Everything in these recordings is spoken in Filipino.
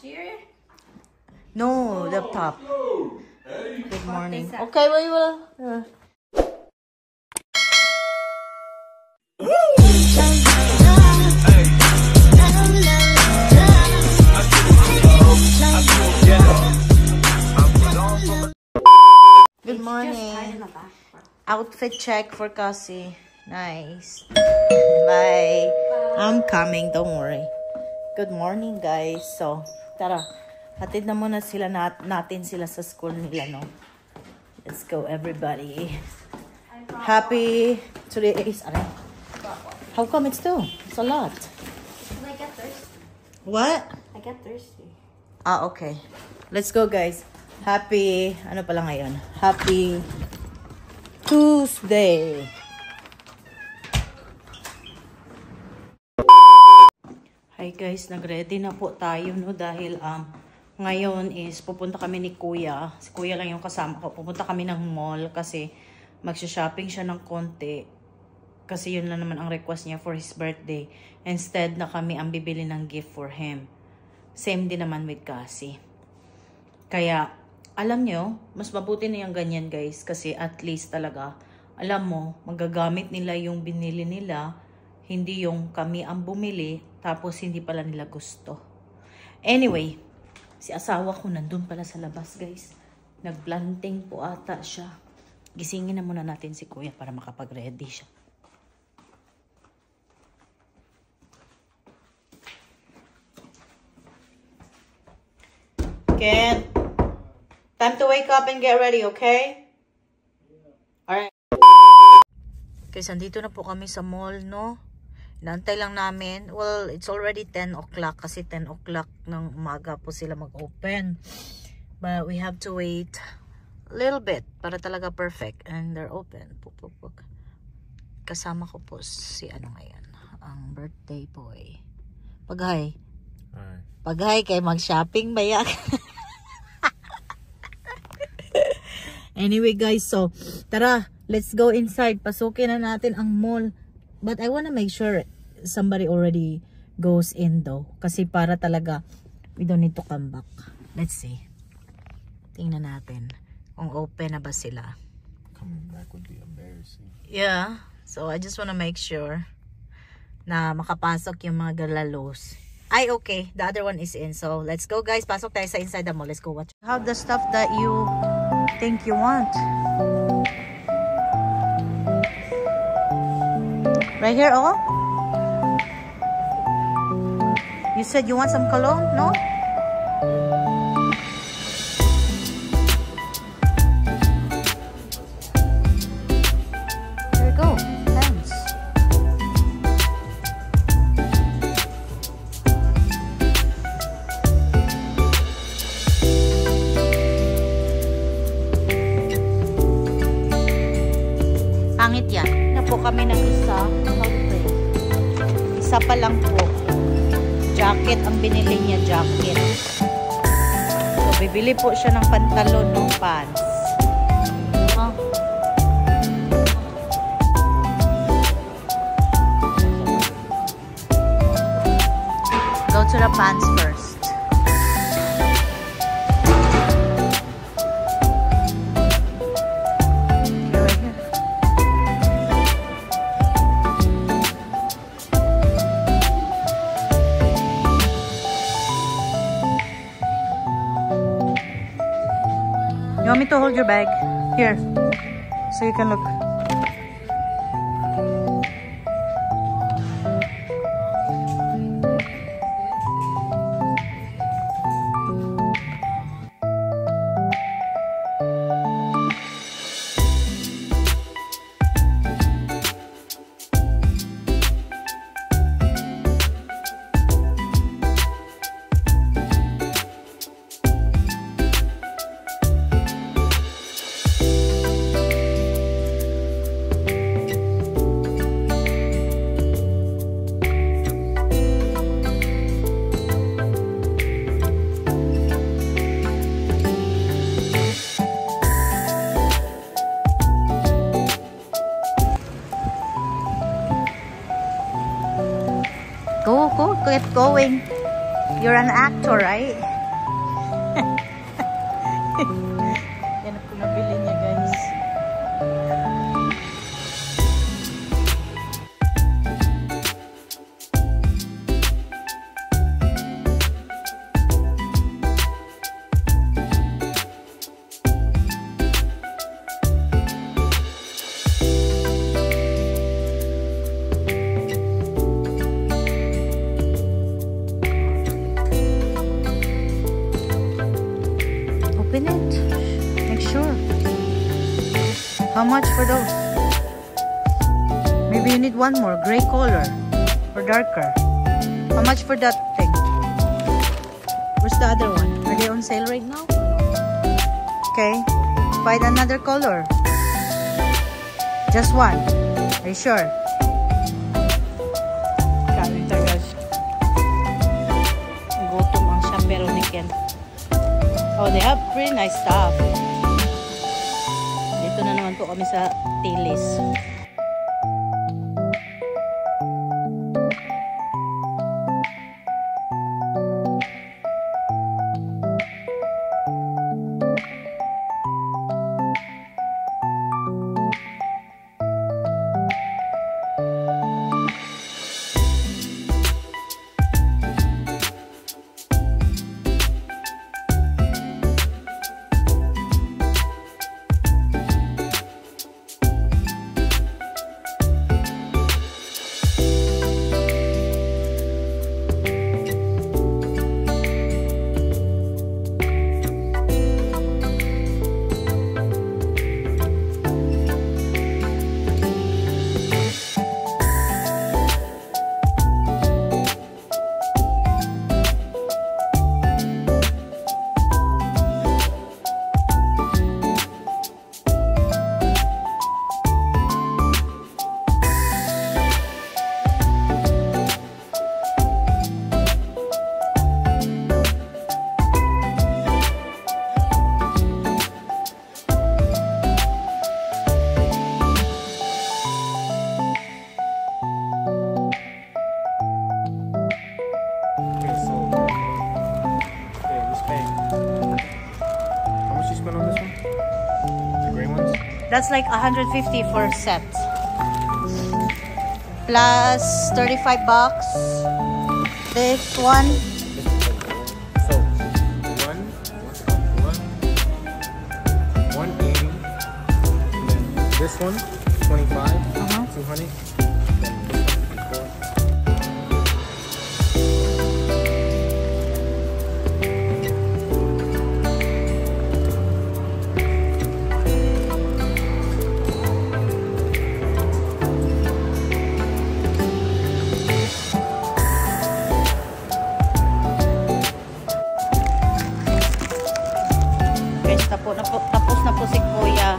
Here? No, laptop. Good morning. Okay, we will. Good morning. Outfit check for Cassie. Nice. Bye. I'm coming, don't worry. Good morning, guys. So, tara. Hatid na muna sila natin sila sa school nila, no? Let's go, everybody. Happy today is how come it's 2? It's a lot. I get thirsty. What? I get thirsty. Ah, okay. Let's go, guys. Happy, ano pala ngayon? Happy Tuesday. Hi guys, nag-ready na po tayo, no? Dahil ngayon is pupunta kami ni Kuya. Si Kuya lang yung kasama ko. Pupunta kami ng mall kasi magsha-shopping siya ng konti. Kasi yun lang naman ang request niya for his birthday. Instead na kami ang bibili ng gift for him. Same din naman with Cassie. Kaya, alam nyo, mas mabuti na yung ganyan guys. Kasi at least talaga, alam mo, magagamit nila yung binili nila. Hindi yung kami ang bumili. Tapos hindi pala nila gusto. Anyway, si asawa ko nandun pala sa labas guys. Nagplanting po ata siya. Gisingin na muna natin si Kuya para makapag-ready siya. Ken, time to wake up and get ready, okay? Alright. Guys, andito na po kami sa mall, no? Inaantay lang namin. Well, it's already 10 o'clock kasi 10 o'clock ng umaga po sila mag-open. But we have to wait a little bit para talaga perfect. And they're open. Kasama ko po si ano ngayon, ang birthday boy. Pag-hi. Pag-hi kay mag-shopping ba yan? Anyway guys, so tara, let's go inside. Pasukin na natin ang mall. But I wanna make sure somebody already goes in though. Kasi para talaga, we don't need to come back. Let's see. Tingnan natin kung open na ba sila. Coming back would be embarrassing. Yeah. So I just wanna make sure na makapasok yung mga galalos. Ay, okay. The other one is in. So let's go guys. Pasok tayo sa inside the mall. Let's go watch. Have the stuff that you think you want. Right here, oh? You said you want some cologne, no? There we go. Thanks. Pangit yan. Na po kami ng isa. Isa pa lang po. Jacket ang binili niya, jacket. So, bibili po siya ng pantalon ng pants. Huh? Go to the pants first. You want me to hold your bag? Here. So you can look. Go, get going. You're an actor, right? Yan ang pinabili niya, guys. Open it. Make sure. How much for those? Maybe you need one more. Gray color. Or darker. How much for that thing? Where's the other one? Are they on sale right now? Okay. Find another color. Just one. Are you sure? Kain tayo, guys. Gutom ang siya pero ni Ken. Oh, they have pretty nice stuff. Dito na naman po kami sa Tilis. That's like 150 for a set. Plus 35 bucks. This one. So, 180. And then this one, 25. 200. Then this one, 54. Tapos na po si Kuya.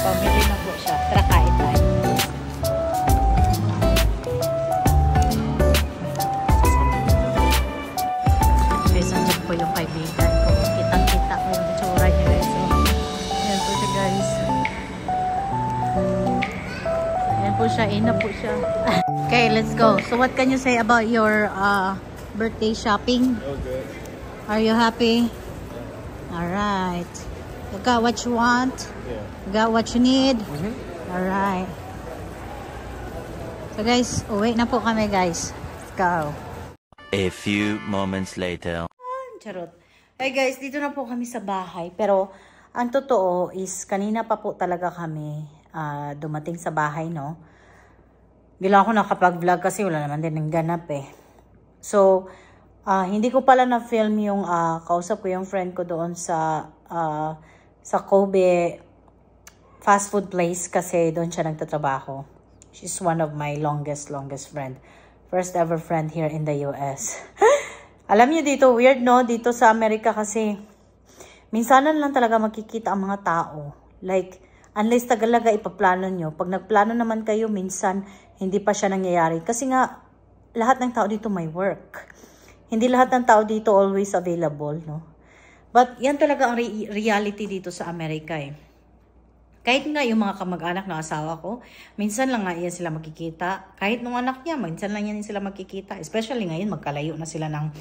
Pamili na po siya. Tara, kain tayo. Guys, andyan po yung kaibigan ko. Kitang-kita ko yung itsura niya, guys. So, ayan po siya, guys. Ayan po siya. Ina po siya. Okay, let's go. So what can you say about your birthday shopping? It was good. Are you happy? All right. You got what you want? Yeah. You got what you need? Mm-hmm. All right. So guys, uwi na po kami, guys. Let's go. A few moments later. Charot. Hey guys, dito na po kami sa bahay. Pero ang totoo is kanina pa po talaga kami dumating sa bahay, no? Hindi lang ako nakapag-vlog kasi wala naman din ng ganap eh. So, hindi ko pala na-film yung kausap ko yung friend ko doon sa Kobe fast food place kasi doon siya nagtatrabaho. She's one of my longest friend. First ever friend here in the US. Alam niyo dito, weird no? Dito sa Amerika kasi minsanan lang talaga makikita ang mga tao. Like, unless tagalaga ipaplano nyo. Pag nagplano naman kayo, minsan hindi pa siya nangyayari. Kasi nga, lahat ng tao dito may work. Hindi lahat ng tao dito always available, no? But yan talaga ang reality dito sa Amerika eh. Kahit nga yung mga kamag-anak ng asawa ko, minsan lang nga yan sila magkikita. Kahit nung anak niya, minsan lang yan sila magkikita. Especially ngayon, magkalayo na sila ng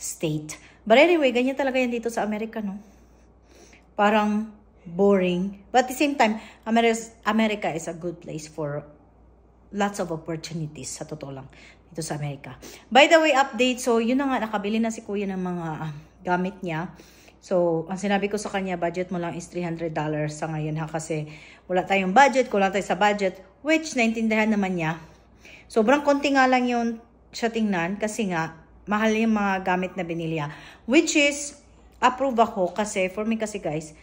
state. But anyway, ganyan talaga yan dito sa Amerika, no? Parang boring. But at the same time, America is a good place for lots of opportunities, sa totoo lang, dito sa Amerika. By the way, update. So, yun na nga, nakabili na si Kuya ng mga gamit niya. So, ang sinabi ko sa kanya, budget mo lang is $300 sa ngayon ha, kasi wala tayong budget, kulang tayo sa budget, which naintindihan naman niya. Sobrang konti nga lang yung siya tingnan kasi nga, mahal yung mga gamit na binili niya. Which is, approve ako kasi, for me kasi guys,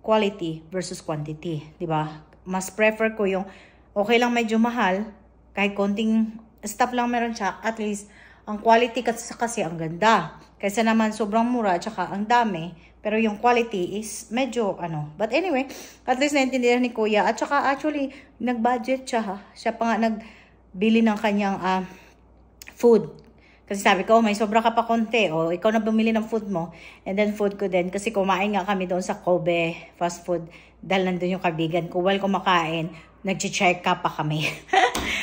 quality versus quantity. Diba? Mas prefer ko yung, okay lang medyo mahal, kahit konting stuff lang meron siya, at least, ang quality kasi ang ganda. Kaysa naman sobrang mura, tsaka ang dami. Pero yung quality is medyo ano. But anyway, at least naintindihan ni Kuya. At saka actually, nag-budget siya ha. Siya pa nga nagbili ng kanyang food. Kasi sabi ko, may sobra ka pa konti. O, ikaw na bumili ng food mo. And then food ko din. Kasi kumain nga kami doon sa Kobe fast food. Dahil nandun yung kaibigan ko. While kumakain, nag-check ka pa kami.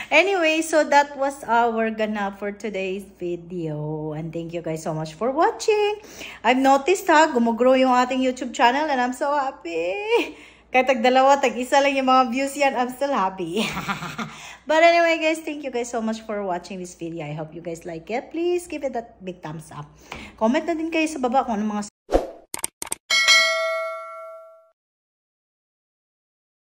Anyway, so that was our ganap for today's video. And thank you guys so much for watching. I've noticed ha, gumugrow yung ating YouTube channel and I'm so happy. Kahit tag-dalawa, tag-isa lang yung mga views yan, I'm still happy. But anyway guys, thank you guys so much for watching this video. I hope you guys like it. Please give it that big thumbs up. Comment na din kayo sa baba kung ano mga